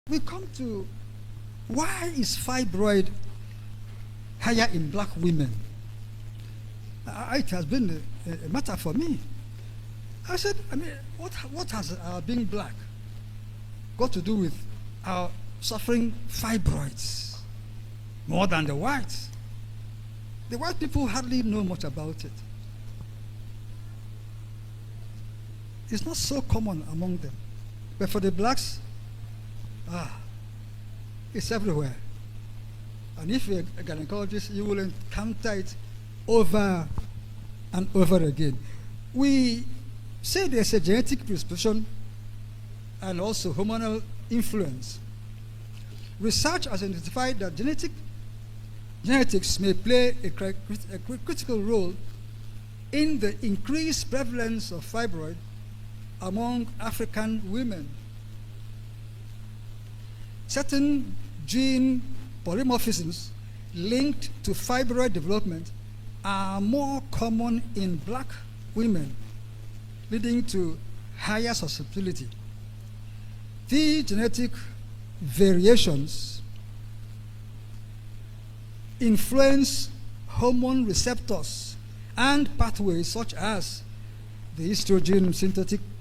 we come to why is fibroid higher in black women? It has been a matter for me. I said, what has our being black got to do with our suffering fibroids more than the whites? The white people hardly know much about it. It's not so common among them. But for the blacks, it's everywhere. And if you're a gynecologist, you will encounter it over and over again. We say there's a genetic predisposition and also hormonal influence. Research has identified that genetics may play a critical role in the increased prevalence of fibroid among African women. Certain gene polymorphisms linked to fibroid development are more common in black women, leading to higher susceptibility. These genetic variations influence hormone receptors and pathways such as the estrogen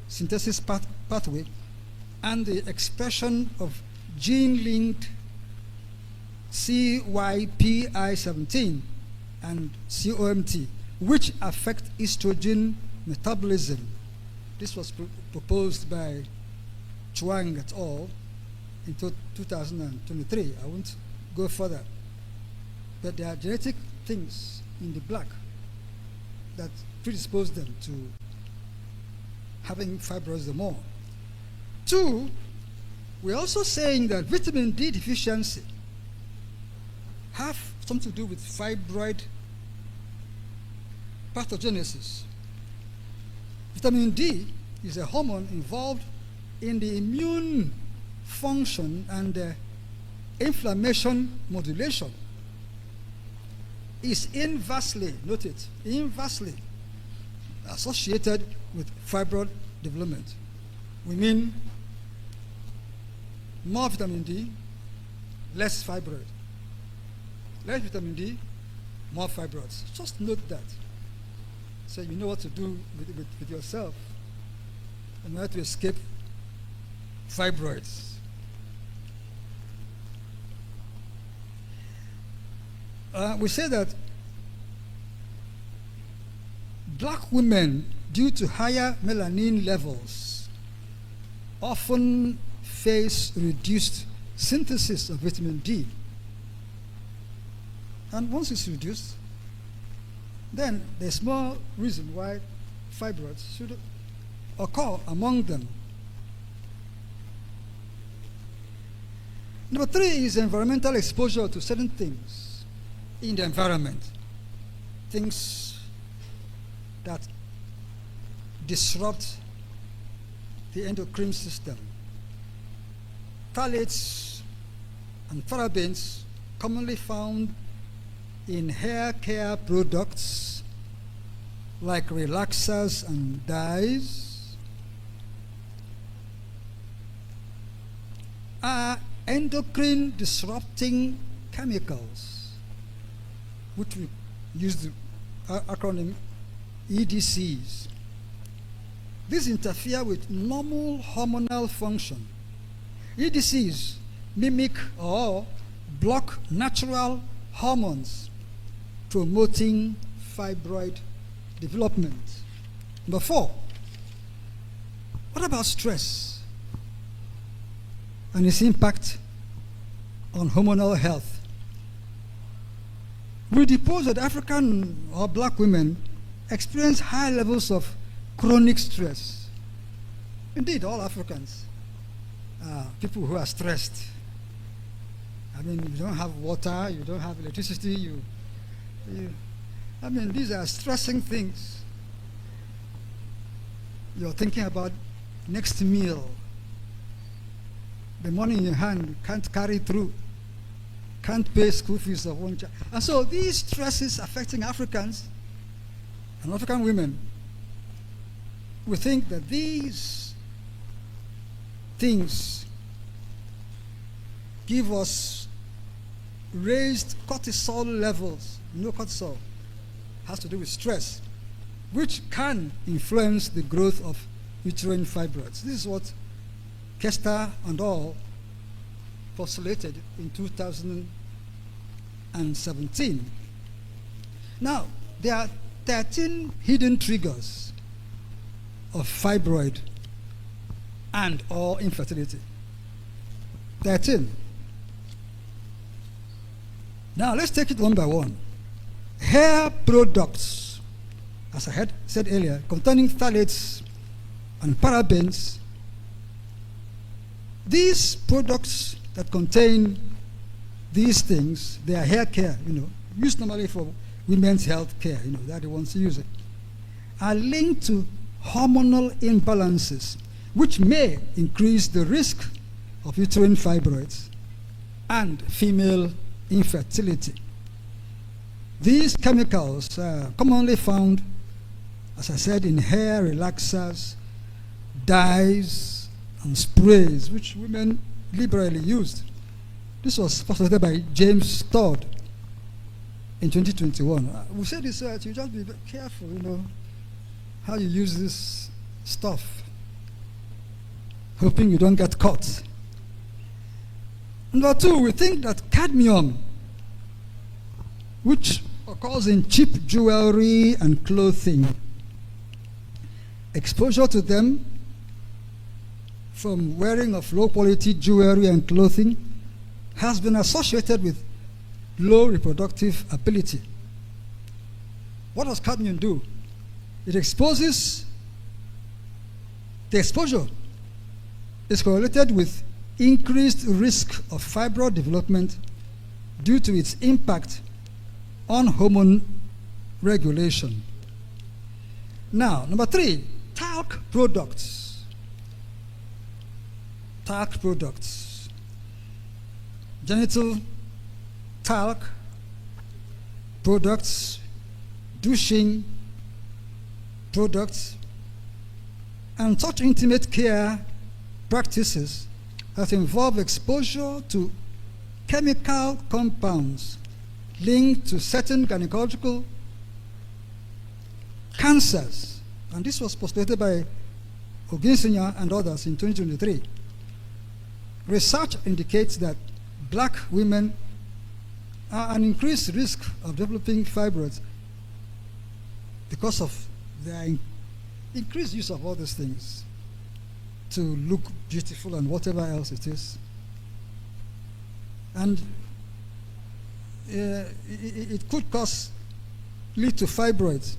synthesis pathway and the expression of gene-linked CYP17 and COMT, which affect estrogen metabolism. This was proposed by Chuang et al. In 2023. I won't go further. But there are genetic things in the black that predispose them to having fibroids the more. 2, we're also saying that vitamin D deficiency have something to do with fibroid pathogenesis. Vitamin D is a hormone involved in the immune function and inflammation modulation. Is inversely, note it, inversely associated with fibroid development. We mean more vitamin D, less fibroid. Less vitamin D, more fibroids. Just note that. So you know what to do with yourself and how to escape fibroids. We say that black women, due to higher melanin levels, often face reduced synthesis of vitamin D. And once it's reduced, then there's more reason why fibroids should occur among them. Number 3 is environmental exposure to certain things in the environment, things that disrupt the endocrine system. Phthalates and parabens commonly found in hair care products like relaxers and dyes are endocrine disrupting chemicals, which we use the acronym EDCs. These interfere with normal hormonal function. EDCs mimic or block natural hormones promoting fibroid development. Number 4, what about stress and its impact on hormonal health? We depose that African or black women experience high levels of chronic stress. Indeed, all Africans are people who are stressed. I mean, you don't have water, you don't have electricity, these are stressing things. You're thinking about next meal. The money in your hand can't carry through. Can't pay school fees of one child. And so these stresses affecting Africans and African women, we think that these things give us raised cortisol levels. Cortisol has to do with stress, which can influence the growth of uterine fibroids. This is what Kester and all postulated in 2017. Now, there are 13 hidden triggers of fibroid and or infertility. 13. Now, let's take it one by one. Hair products, as I had said earlier, containing phthalates and parabens. These products that contain these things, they are hair care, used normally for women's health care, they're the ones who use it, are linked to hormonal imbalances, which may increase the risk of uterine fibroids and female infertility. These chemicals are commonly found, as I said, in hair relaxers, dyes, and sprays, which women liberally used. This was postulated by James Todd in 2021. We said this, you just be careful, how you use this stuff, hoping you don't get caught. Number 2, we think that cadmium, which occurs in cheap jewelry and clothing, exposure to them from wearing of low-quality jewelry and clothing has been associated with low reproductive ability. What does cadmium do? It exposes, the exposure is correlated with increased risk of fibroid development due to its impact on hormone regulation. Now, number 3, talc products. Talc products. Genital talc products, douching products, and such intimate care practices that involve exposure to chemical compounds linked to certain gynecological cancers. And this was postulated by Oginsinya and others in 2023. Research indicates that black women are an increased risk of developing fibroids because of their increased use of all these things to look beautiful and whatever else it is. And it could lead to fibroids,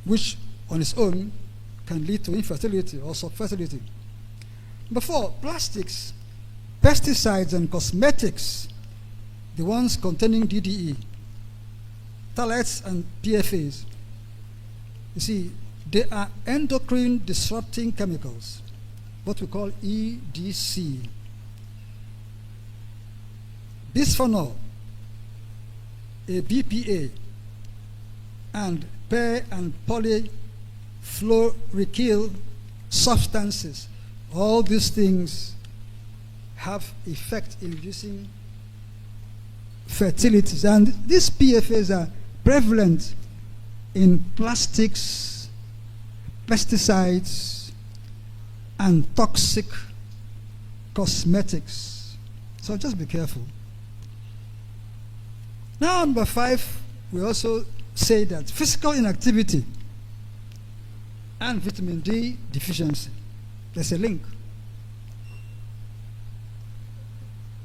which on its own can lead to infertility or subfertility. Number 4, plastics, pesticides, and cosmetics, the ones containing DDE, phthalates, and PFAs. You see, they are endocrine disrupting chemicals, what we call EDC. Bisphenol, a BPA, and per and polyfluoroalkyl substances. All these things have effect in reducing fertility. And these PFAs are prevalent in plastics, pesticides, and toxic cosmetics. So just be careful. Now, number 5, we also say that physical inactivity and vitamin D deficiency, there's a link.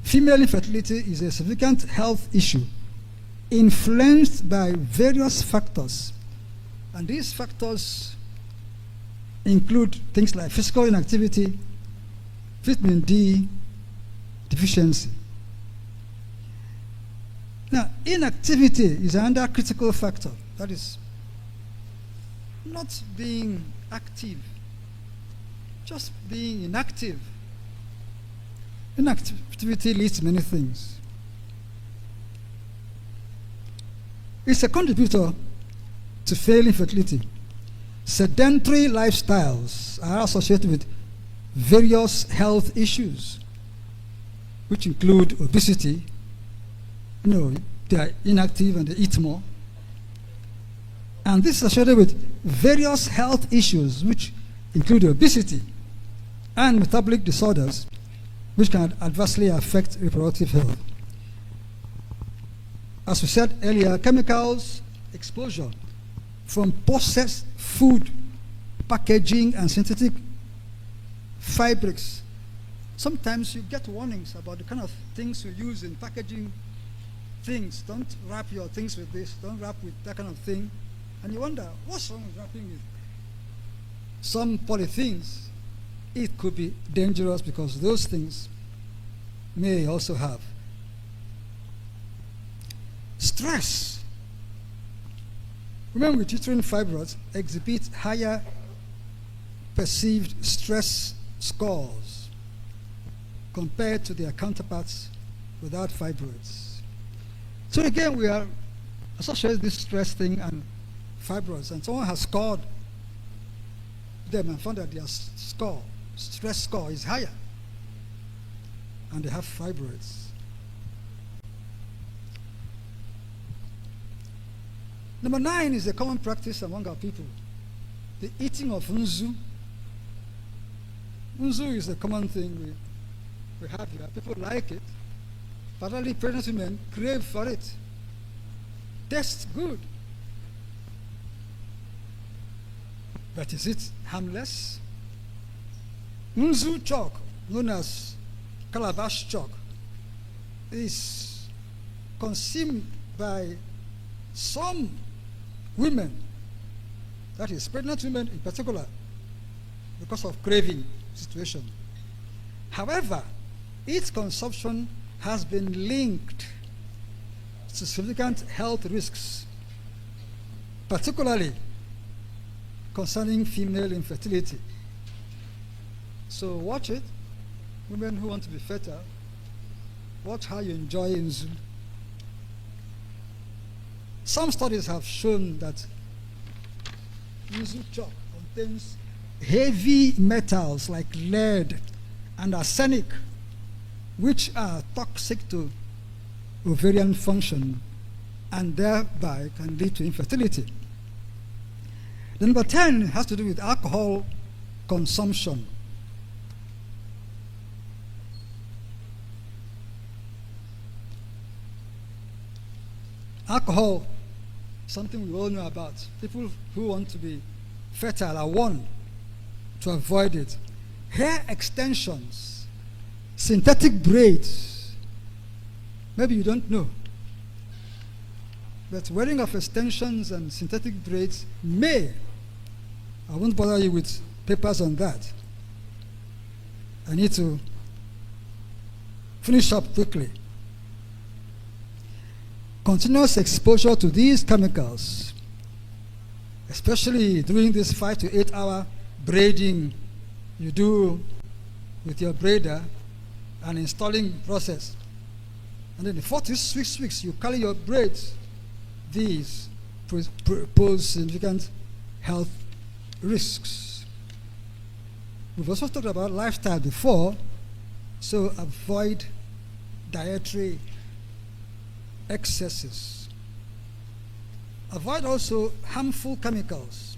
Female infertility is a significant health issue influenced by various factors. And these factors include things like physical inactivity, vitamin D deficiency. Now, inactivity is another critical factor. That is, not being active, just being inactive. Inactivity leads to many things. It's a contributor to fail infertility. Sedentary lifestyles are associated with various health issues. which include obesity. They are inactive and they eat more. And this is associated with various health issues, which include obesity and metabolic disorders, which can adversely affect reproductive health. As we said earlier, chemicals exposure from processed food, packaging, and synthetic fabrics. Sometimes you get warnings about the kind of things you use in packaging things. Don't wrap your things with this, don't wrap with that kind of thing. And you wonder, what's wrong with wrapping with some polythenes? It could be dangerous because those things may also have stress. Women with uterine fibroids exhibit higher perceived stress scores compared to their counterparts without fibroids. So again, we are associating this stress thing and fibroids, and someone has scored them and found that their stress score is higher, and they have fibroids. Number 9 is a common practice among our people, the eating of nzu. Nzu is a common thing we have here. People like it, particularly pregnant women crave for it. Tastes good. But is it harmless? Nzu chalk, known as calabash chalk, is consumed by some women, that is pregnant women in particular, because of craving situation. However, its consumption has been linked to significant health risks, particularly concerning female infertility. So watch it. Women who want to be fertile, watch how you enjoy nzu. Some studies have shown that nzu chalk contains heavy metals like lead and arsenic, which are toxic to ovarian function and thereby can lead to infertility. Number 10 has to do with alcohol consumption. Alcohol, something we all know about. People who want to be fertile are warned to avoid it. Hair extensions, synthetic braids, maybe you don't know, but wearing of extensions and synthetic braids may, I won't bother you with papers on that. I need to finish up quickly. Continuous exposure to these chemicals, especially during this 5 to 8 hour braiding you do with your braider and installing process, and then the 46 weeks you carry your braids, these pose significant health risks. We've also talked about lifestyle before, so avoid dietary excesses. Avoid also harmful chemicals.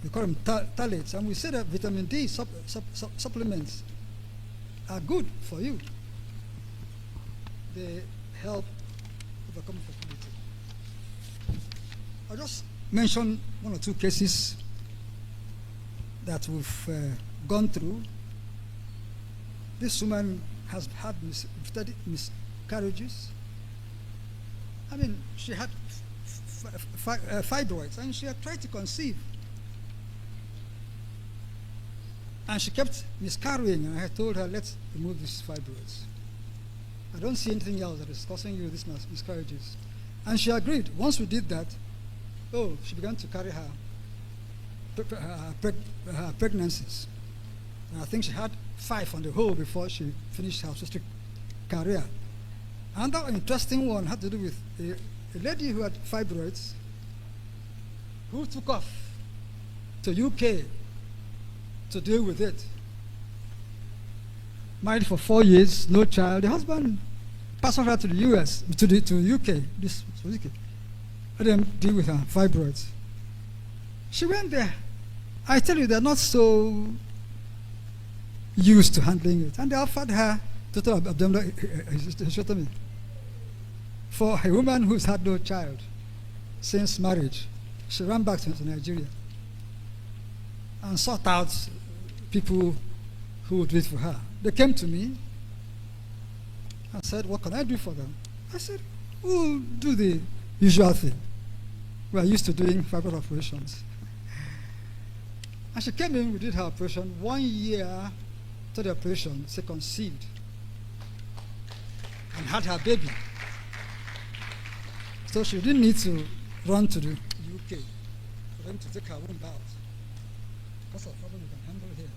We call them phthalates, and we say that vitamin D supplements are good for you. They help overcome fertility. I'll just mention 1 or 2 cases that we've gone through. This woman has had miscarriages. I mean, she had fibroids, and she had tried to conceive. And she kept miscarrying, and I had told her, let's remove these fibroids. I don't see anything else that is causing you these miscarriages. And she agreed. Once we did that, she began to carry her pregnancies. And I think she had 5 on the whole before she finished her obstetric career. Another interesting one had to do with a lady who had fibroids, who took off to UK to deal with it. married for 4 years, no child. The husband passed her to the US, to UK, this was UK. Let them deal with her fibroids. She went there. I tell you, they're not so used to handling it. And they offered her total abdominal hysterectomy for a woman who's had no child since marriage. She ran back to Nigeria and sought out people who would do it for her. They came to me and said, what can I do for them? I said, we'll do the usual thing. We are used to doing fibroid operations. And she came in, we did her operation. 1 year to the operation, she conceived and had her baby. So she didn't need to run to the UK for them to take her womb out. That's a problem we can handle here.